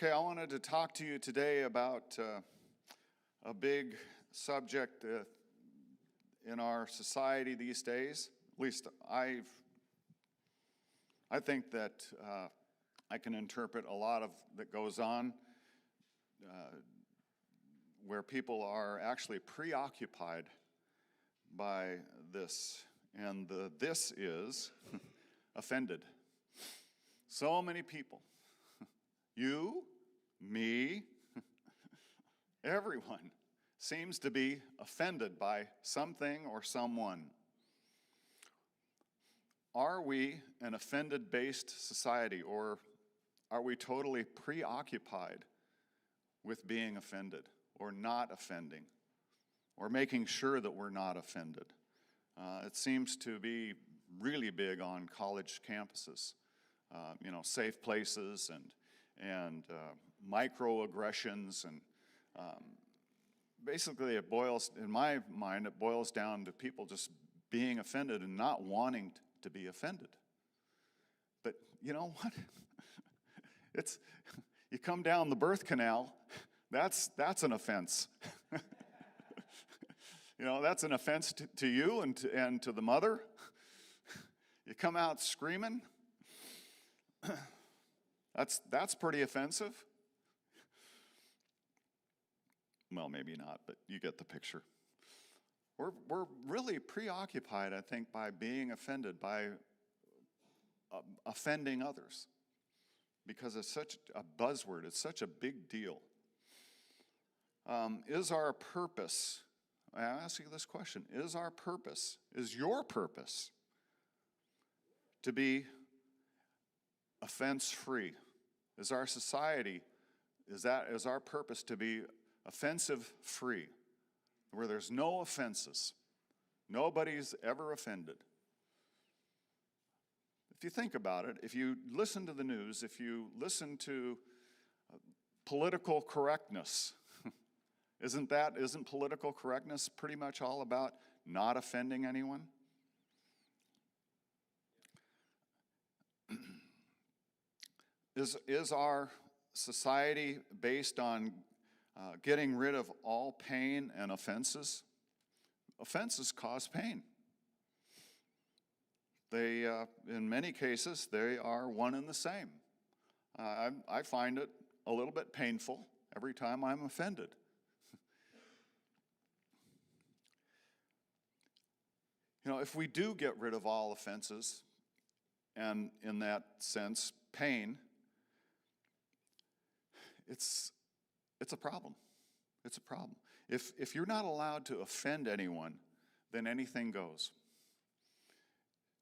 Okay, I wanted to talk to you today about a big subject in our society these days. At least I think that I can interpret a lot of that goes on where people are actually preoccupied by this, and this is offended. So many people. You, me, everyone seems to be offended by something or someone. Are we an offended-based society, or are we totally preoccupied with being offended or not offending or making sure that we're not offended? It seems to be really big on college campuses, safe places and microaggressions, and basically in my mind, it boils down to people just being offended and not wanting to be offended. But you know what? You come down the birth canal, that's an offense. That's an offense to you and to the mother. You come out screaming. That's pretty offensive. Well, maybe not, but you get the picture. We're really preoccupied, I think, by being offended, by offending others, because it's such a buzzword. It's such a big deal. Is our purpose? I ask you this question: is your purpose to be offense-free? Is our society, is our purpose to be offensive-free, where there's no offenses, nobody's ever offended? If you think about it, if you listen to the news, if you listen to political correctness, isn't political correctness pretty much all about not offending anyone? Is our society based on getting rid of all pain and offenses? Offenses cause pain. They, in many cases, they are one and the same. I find it a little bit painful every time I'm offended. If we do get rid of all offenses, and in that sense, pain, it's a problem. It's a problem. If you're not allowed to offend anyone, then anything goes.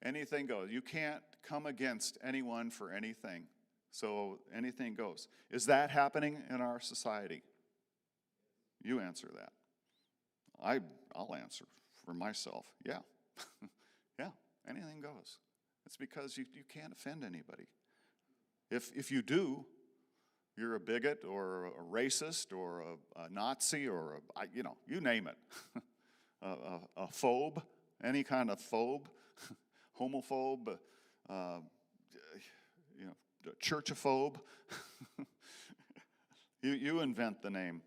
Anything goes. You can't come against anyone for anything. So anything goes. Is that happening in our society? You answer that. I'll answer for myself. Yeah. Yeah, anything goes. It's because you can't offend anybody. If you do, you're a bigot or a racist or a Nazi or you name it. a phobe, any kind of phobe, homophobe, churchophobe. You invent the name.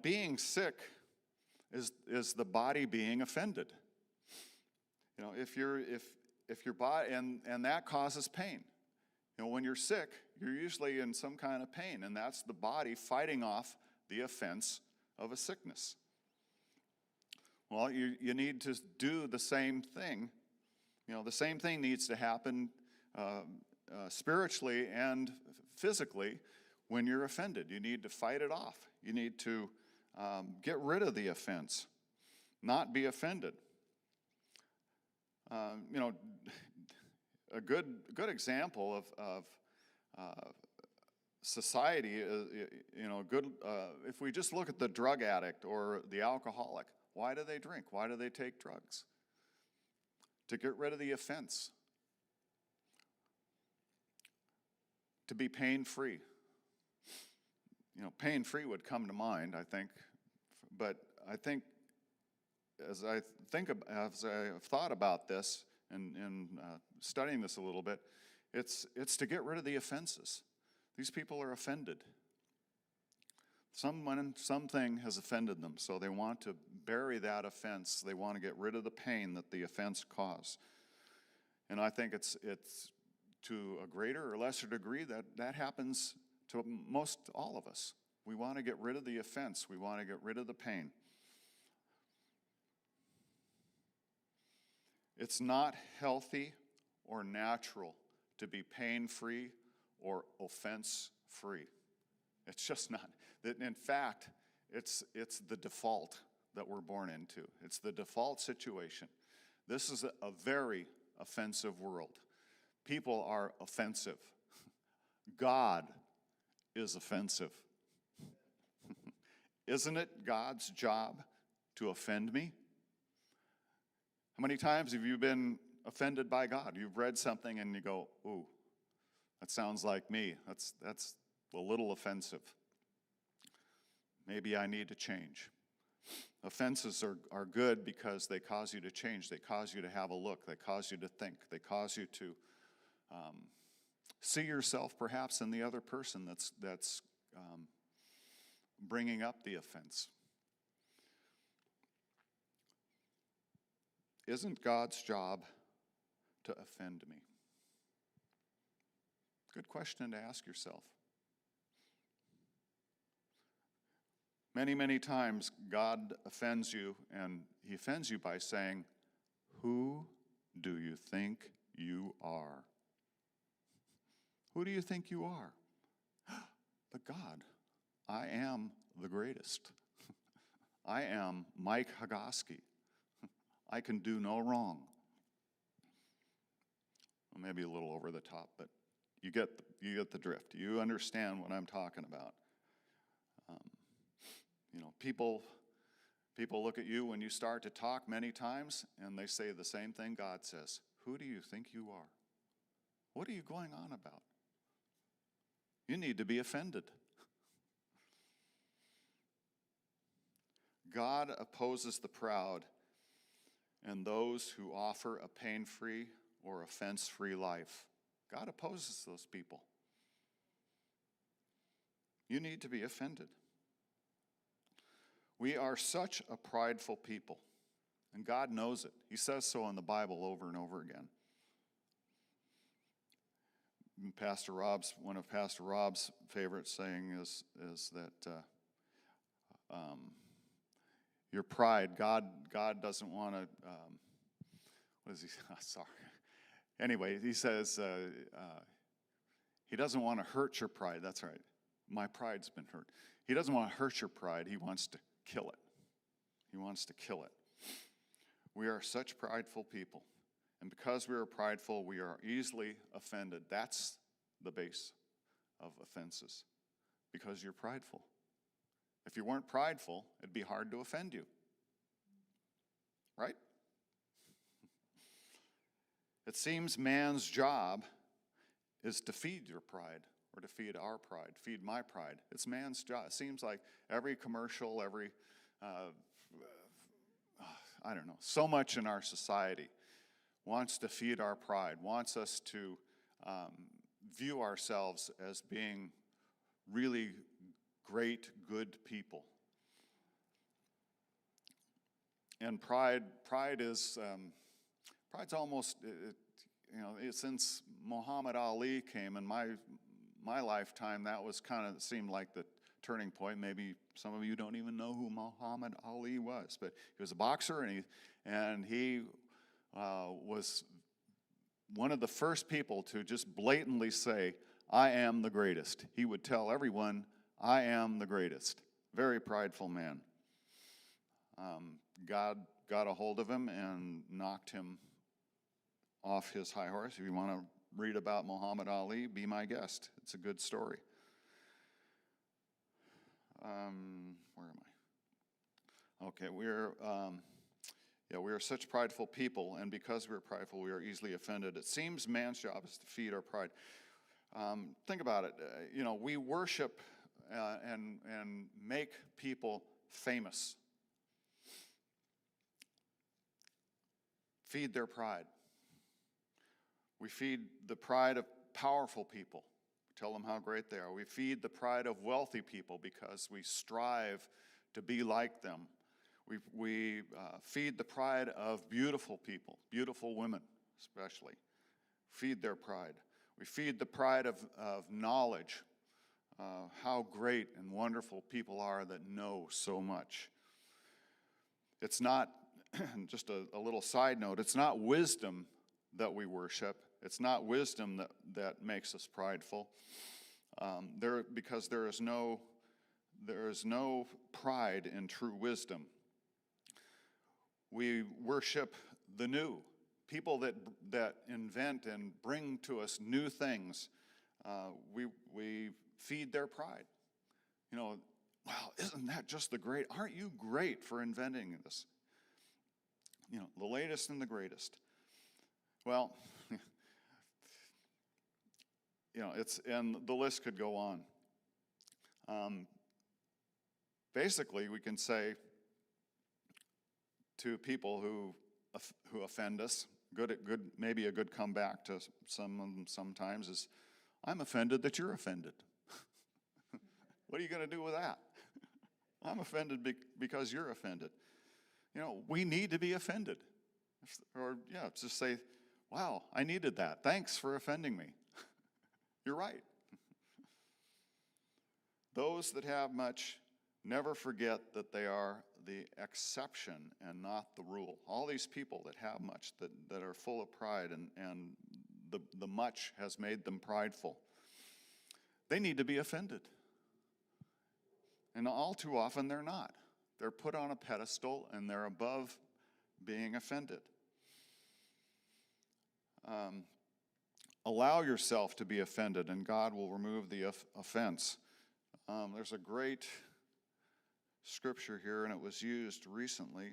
Being sick is the body being offended. If your body, and that causes pain. When you're sick, you're usually in some kind of pain, and that's the body fighting off the offense of a sickness. Well, you need to do the same thing. The same thing needs to happen spiritually and physically when you're offended. You need to fight it off. You need to get rid of the offense, not be offended. A good example of society is, if we just look at the drug addict or the alcoholic, why do they drink? Why do they take drugs? To get rid of the offense. To be pain-free. Pain-free would come to mind, I think. But I think as I've thought about this and studying this a little bit, It's to get rid of the offenses. These people are offended. Something has offended them, so they want to bury that offense. They want to get rid of the pain that the offense caused. And I think it's to a greater or lesser degree that happens to most all of us. We want to get rid of the offense. We want to get rid of the pain. It's not healthy or natural to be pain-free or offense-free. It's just not. In fact, it's the default that we're born into. It's the default situation. This is a very offensive world. People are offensive. God is offensive. Isn't it God's job to offend me? How many times have you been offended by God? You've read something and you go, ooh, that sounds like me. That's a little offensive. Maybe I need to change. Offenses are good because they cause you to change. They cause you to have a look. They cause you to think. They cause you to see yourself perhaps in the other person that's bringing up the offense. Isn't God's job to offend me? Good question to ask yourself. Many, many times God offends you, and he offends you by saying, "Who do you think you are?" Who do you think you are? But God, I am the greatest. I am Mike Hagoski. I can do no wrong. Well, maybe a little over the top, but you get the drift. You understand what I'm talking about. People look at you when you start to talk many times, and they say the same thing God says. Who do you think you are? What are you going on about? You need to be offended. God opposes the proud and those who offer a pain-free or offense-free life. God opposes those people. You need to be offended. We are such a prideful people, and God knows it. He says so in the Bible over and over again. One of Pastor Rob's favorite saying is that your pride, God doesn't want to, what is he, sorry. Anyway, he says, he doesn't want to hurt your pride. That's right. My pride's been hurt. He doesn't want to hurt your pride. He wants to kill it. He wants to kill it. We are such prideful people. And because we are prideful, we are easily offended. That's the base of offenses. Because you're prideful. If you weren't prideful, it'd be hard to offend you. Right? It seems man's job is to feed your pride, or to feed our pride, feed my pride. It's man's job. It seems like every commercial, I don't know, so much in our society wants to feed our pride, wants us to view ourselves as being really great, good people. And pride's almost, since Muhammad Ali came in my lifetime, that was kind of seemed like the turning point. Maybe some of you don't even know who Muhammad Ali was, but he was a boxer, and he was one of the first people to just blatantly say, "I am the greatest." He would tell everyone, "I am the greatest." Very prideful man. God got a hold of him and knocked him off his high horse. If you want to read about Muhammad Ali, be my guest. It's a good story. Where am I? Okay, we are such prideful people, and because we're prideful, we are easily offended. It seems man's job is to feed our pride. Think about it. We worship and make people famous. Feed their pride. We feed the pride of powerful people. Tell them how great they are. We feed the pride of wealthy people because we strive to be like them. We feed the pride of beautiful people, beautiful women especially. Feed their pride. We feed the pride of knowledge, how great and wonderful people are that know so much. It's not, just a little side note, it's not wisdom that we worship. It's not wisdom that makes us prideful. Because there is no pride in true wisdom. We worship the new. People that invent and bring to us new things, we feed their pride. You know, wow, isn't that just the great? Aren't you great for inventing this? You know, the latest and the greatest. Well, you know, and the list could go on. Basically, we can say to people who offend us, maybe a good comeback to some of them sometimes is, I'm offended that you're offended. What are you going to do with that? I'm offended because you're offended. You know, we need to be offended. Or, yeah, just say, wow, I needed that. Thanks for offending me. You're right. Those that have much never forget that they are the exception and not the rule. All these people that have much, that are full of pride, and the much has made them prideful, they need to be offended. And all too often they're not. They're put on a pedestal and they're above being offended. Allow yourself to be offended, and God will remove the offense. There's a great scripture here, and it was used recently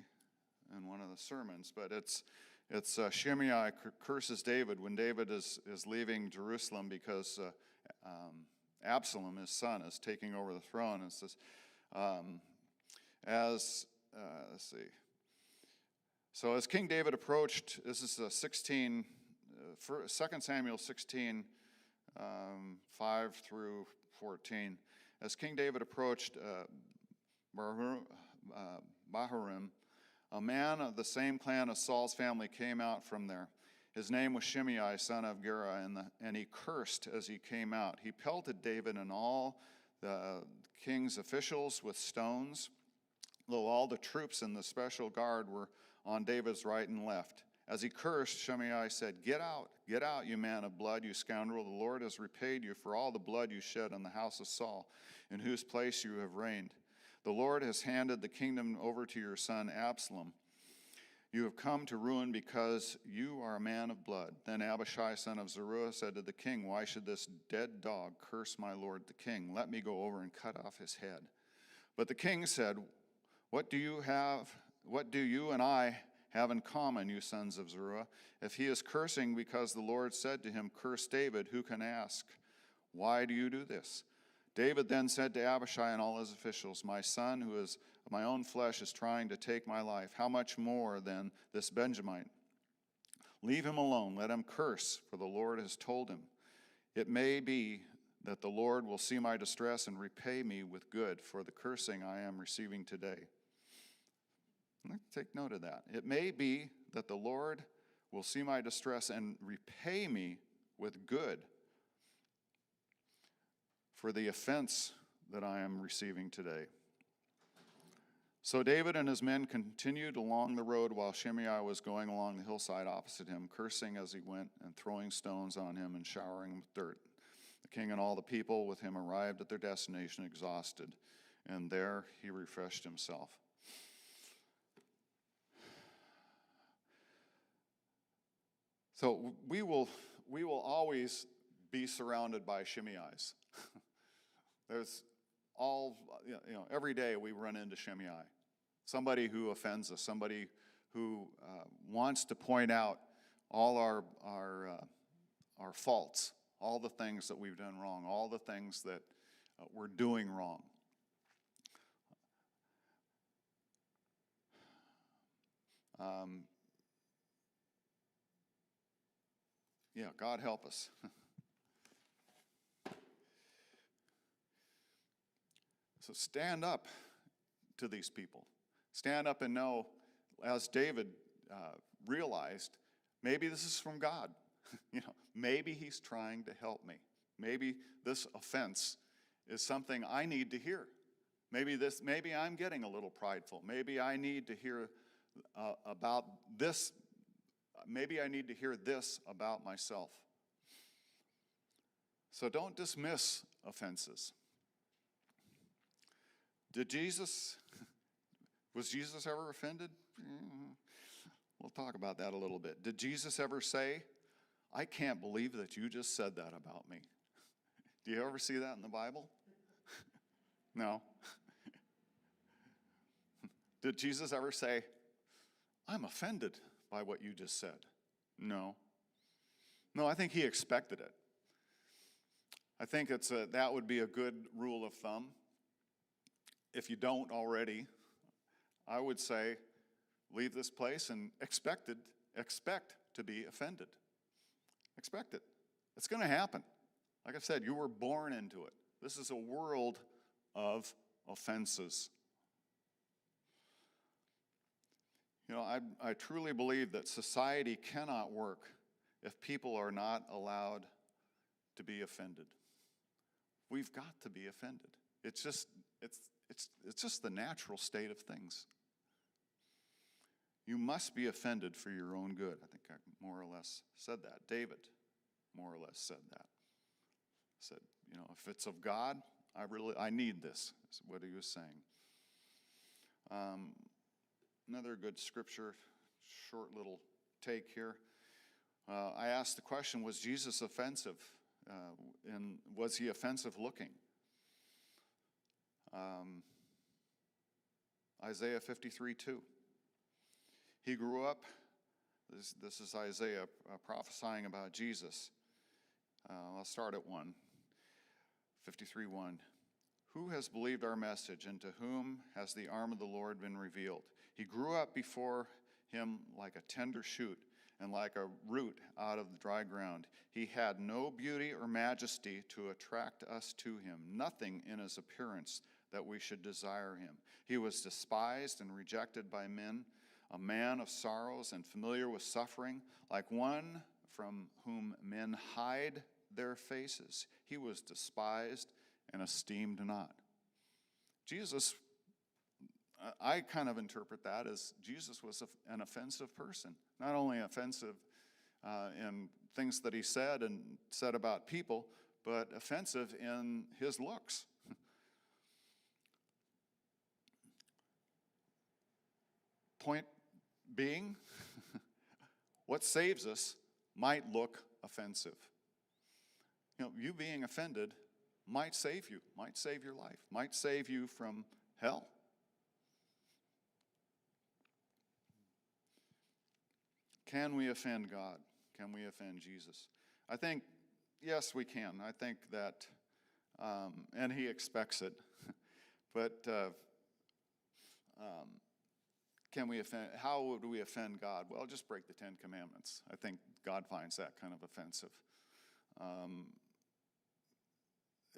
in one of the sermons, but it's Shimei curses David when David is leaving Jerusalem because Absalom, his son, is taking over the throne. It says, let's see. So as King David approached, this is 2 Samuel 16, 5 through 14. As King David approached Bahurim, a man of the same clan as Saul's family came out from there. His name was Shimei, son of Gera, and he cursed as he came out. He pelted David and all the king's officials with stones, though all the troops in the special guard were on David's right and left. As he cursed, Shimei said, get out, you man of blood, you scoundrel. The Lord has repaid you for all the blood you shed on the house of Saul, in whose place you have reigned. The Lord has handed the kingdom over to your son Absalom. You have come to ruin because you are a man of blood. Then Abishai, son of Zeruiah, said to the king, why should this dead dog curse my lord the king? Let me go over and cut off his head. But the king said, what do you and I have in common, you sons of Zeruiah? If he is cursing because the Lord said to him, curse David, who can ask, why do you do this? David then said to Abishai and all his officials, my son, who is my own flesh, is trying to take my life. How much more than this Benjamite? Leave him alone. Let him curse, for the Lord has told him. It may be that the Lord will see my distress and repay me with good for the cursing I am receiving today. Take note of that. It may be that the Lord will see my distress and repay me with good for the offense that I am receiving today. So David and his men continued along the road while Shimei was going along the hillside opposite him, cursing as he went and throwing stones on him and showering with dirt. The king and all the people with him arrived at their destination exhausted, and there he refreshed himself. So we will always be surrounded by Shimei's. There's every day we run into Shimei, somebody who offends us, somebody who wants to point out all our faults, all the things that we've done wrong, all the things that we're doing wrong. God help us. So stand up to these people. Stand up and know, as David realized, maybe this is from God. Maybe he's trying to help me. Maybe this offense is something I need to hear. Maybe I'm getting a little prideful. Maybe I need to hear about this. Maybe I need to hear this about myself. So don't dismiss offenses. Was Jesus ever offended? We'll talk about that a little bit. Did Jesus ever say, I can't believe that you just said that about me? Do you ever see that in the Bible? No. Did Jesus ever say, I'm offended by what you just said? No. No, I think he expected it. I think that would be a good rule of thumb. If you don't already, I would say, leave this place and expect to be offended. Expect it. It's going to happen. Like I said, you were born into it. This is a world of offenses. I truly believe that society cannot work if people are not allowed to be offended. We've got to be offended. It's just the natural state of things. You must be offended for your own good. I think I more or less said that. David more or less said that. Said, if it's of God, I need this, is what he was saying. Another good scripture, short little take here. I asked the question, was Jesus offensive? And was he offensive looking? Isaiah 53:2. He grew up, this is Isaiah prophesying about Jesus. I'll start at 53:1. Who has believed our message, and to whom has the arm of the Lord been revealed? He grew up before him like a tender shoot, and like a root out of the dry ground. He had no beauty or majesty to attract us to him, nothing in his appearance that we should desire him. He was despised and rejected by men, a man of sorrows and familiar with suffering, like one from whom men hide their faces. He was despised and esteemed not. Jesus, I kind of interpret that as Jesus was an offensive person. Not only offensive in things that he said about people, but offensive in his looks. Point being, what saves us might look offensive. You being offended might save you, might save your life, might save you from hell. Can we offend God? Can we offend Jesus? I think, yes, we can. I think that, and he expects it. But can we offend? How would we offend God? Well, just break the 10 Commandments. I think God finds that kind of offensive.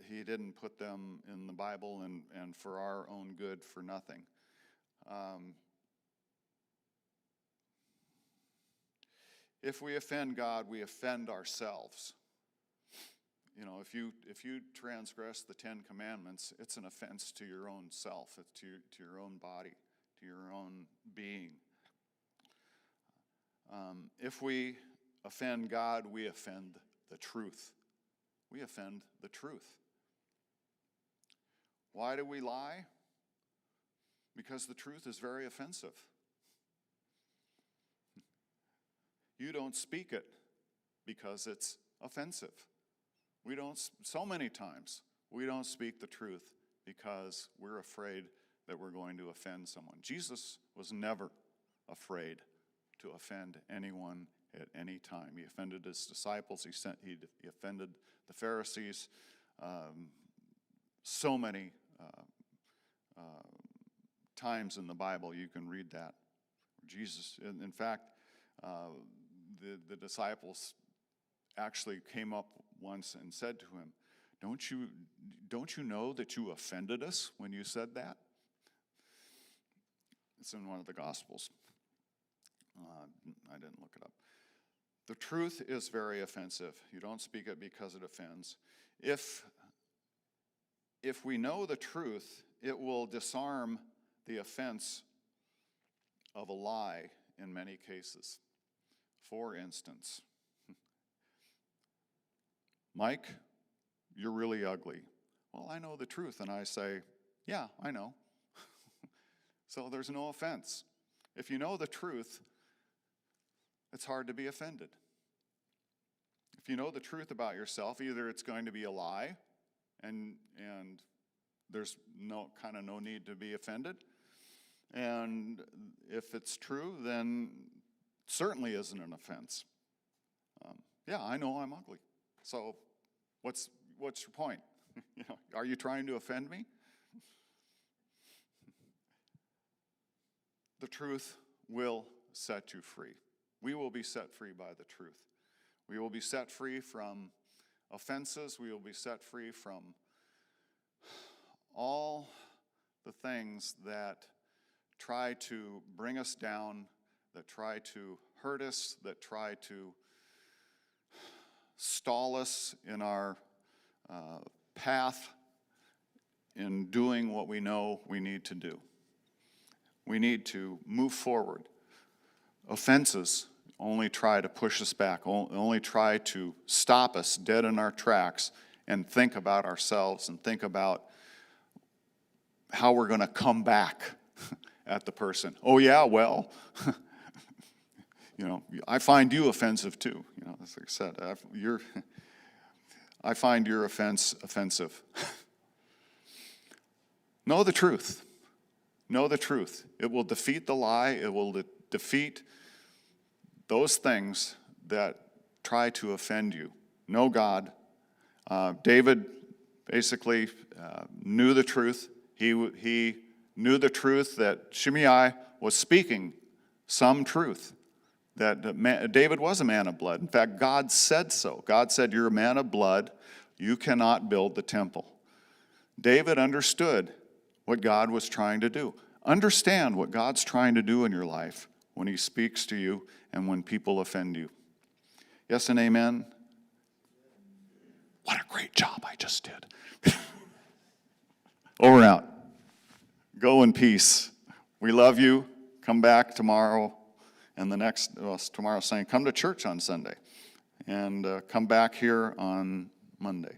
He didn't put them in the Bible and for our own good for nothing. If we offend God, we offend ourselves. If you transgress the 10 Commandments, it's an offense to your own self, to your own body, to your own being. If we offend God, we offend the truth. We offend the truth. Why do we lie? Because the truth is very offensive. You don't speak it because it's offensive. So many times, we don't speak the truth because we're afraid that we're going to offend someone. Jesus was never afraid to offend anyone at any time. He offended his disciples. He offended the Pharisees. So many times in the Bible you can read that. Jesus, in fact, the disciples actually came up once and said to him, don't you know that you offended us when you said that? It's in one of the Gospels. I didn't look it up. The truth is very offensive. You don't speak it because it offends. If we know the truth, it will disarm the offense of a lie in many cases. For instance, Mike, you're really ugly. Well, I know the truth, and I say, yeah, I know. So there's no offense. If you know the truth, it's hard to be offended. If you know the truth about yourself, either it's going to be a lie, and there's no need to be offended. And if it's true, then it certainly isn't an offense. Yeah, I know I'm ugly. So what's your point? Are you trying to offend me? The truth will set you free. We will be set free by the truth. We will be set free from offenses. We will be set free from all the things that try to bring us down, that try to hurt us, that try to stall us in our path in doing what we know we need to do. We need to move forward. Offenses only try to push us back, only try to stop us dead in our tracks and think about ourselves and think about how we're going to come back at the person. Oh yeah, well, I find you offensive too. As I said, I find your offense offensive. Know the truth. Know the truth. It will defeat the lie. It will defeat those things that try to offend you. Know God. David basically knew the truth. He knew the truth that Shimei was speaking some truth. That David was a man of blood. In fact, God said so. God said, you're a man of blood. You cannot build the temple. David understood what God was trying to do. Understand what God's trying to do in your life when he speaks to you and when people offend you. Yes and amen? What a great job I just did. Over and out. Go in peace. We love you. Come back tomorrow. And tomorrow's saying, come to church on Sunday. And come back here on Monday.